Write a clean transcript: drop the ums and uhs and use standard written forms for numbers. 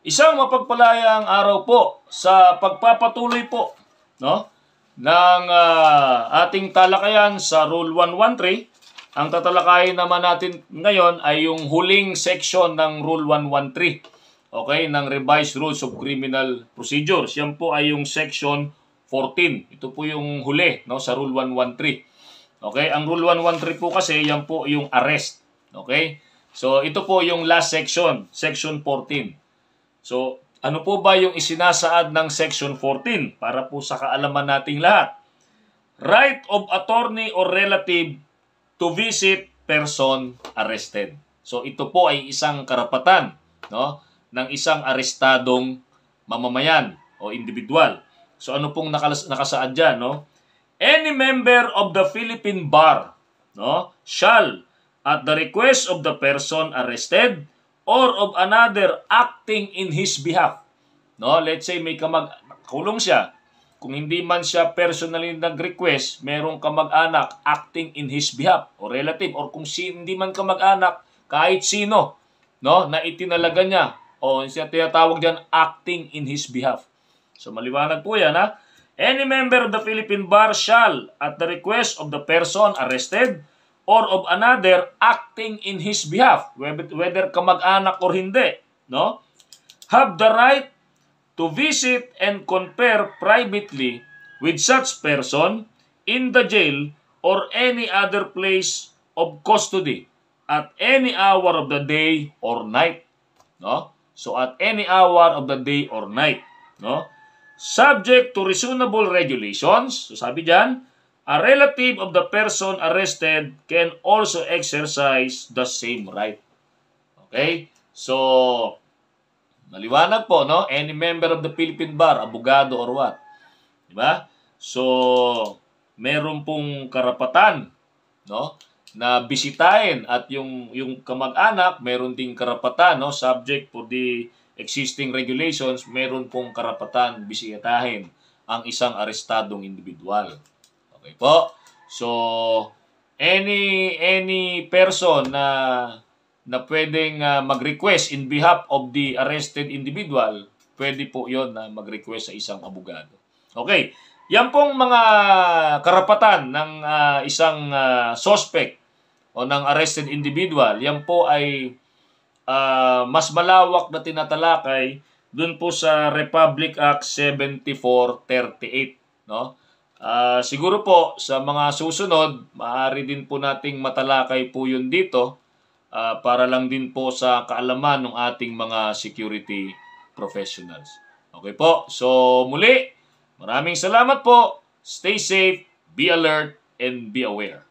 Isang mapagpalayang araw po sa pagpapatuloy po, no, ng ating talakayan sa Rule 113. Ang tatalakayin naman natin ngayon ay yung huling section ng Rule 113. Okay, ng Revised Rules of Criminal Procedures. Yan po ay yung section 14. Ito po yung huli, no, sa Rule 113. Okay, ang Rule 113 po kasi yan po yung arrest. Okay? So ito po yung last section, section 14. So, ano po ba yung isinasaad ng Section 14 para po sa kaalaman nating lahat? Right of attorney or relative to visit person arrested. So, ito po ay isang karapatan, no, ng isang arestadong mamamayan o individual. So, ano pong nakasaad dyan, no? Any member of the Philippine Bar, no, shall, at the request of the person arrested, or of another acting in his behalf. No, let's say may kulong siya. Kung hindi man siya personally nag-request, merong kamag-anak acting in his behalf o relative, or kung hindi man kamag-anak, kahit sino, no, na itinalaga niya o siya tinatawag diyan acting in his behalf. So maliwanag po 'yan, ha. Any member of the Philippine Bar shall, at the request of the person arrested, or of another acting in his behalf, whether kamag-anak or hindi, no, have the right to visit and confer privately with such person in the jail or any other place of custody at any hour of the day or night, no? So at any hour of the day or night, no? Subject to reasonable regulations. So sabi diyan, a relative of the person arrested can also exercise the same right. Okay? So, maliwanag po, no? Any member of the Philippine Bar, abogado or what? Diba? So, meron pong karapatan, no, na bisitahin, at yung kamag-anak, meron ding karapatan, no, subject to the existing regulations, meron pong karapatan bisitahin ang isang arestadong individual. Okay po. So, any person na pwedeng mag-request in behalf of the arrested individual, pwede po 'yon na mag-request sa isang abogado. Okay. Yan pong mga karapatan ng isang suspect o ng arrested individual, yan po ay mas malawak na tinatalakay dun po sa Republic Act 7438, no? Siguro po sa mga susunod, maaari din po nating matalakay po yun dito para lang din po sa kaalaman ng ating mga security professionals. Okay po, so muli, maraming salamat po. Stay safe, be alert, and be aware.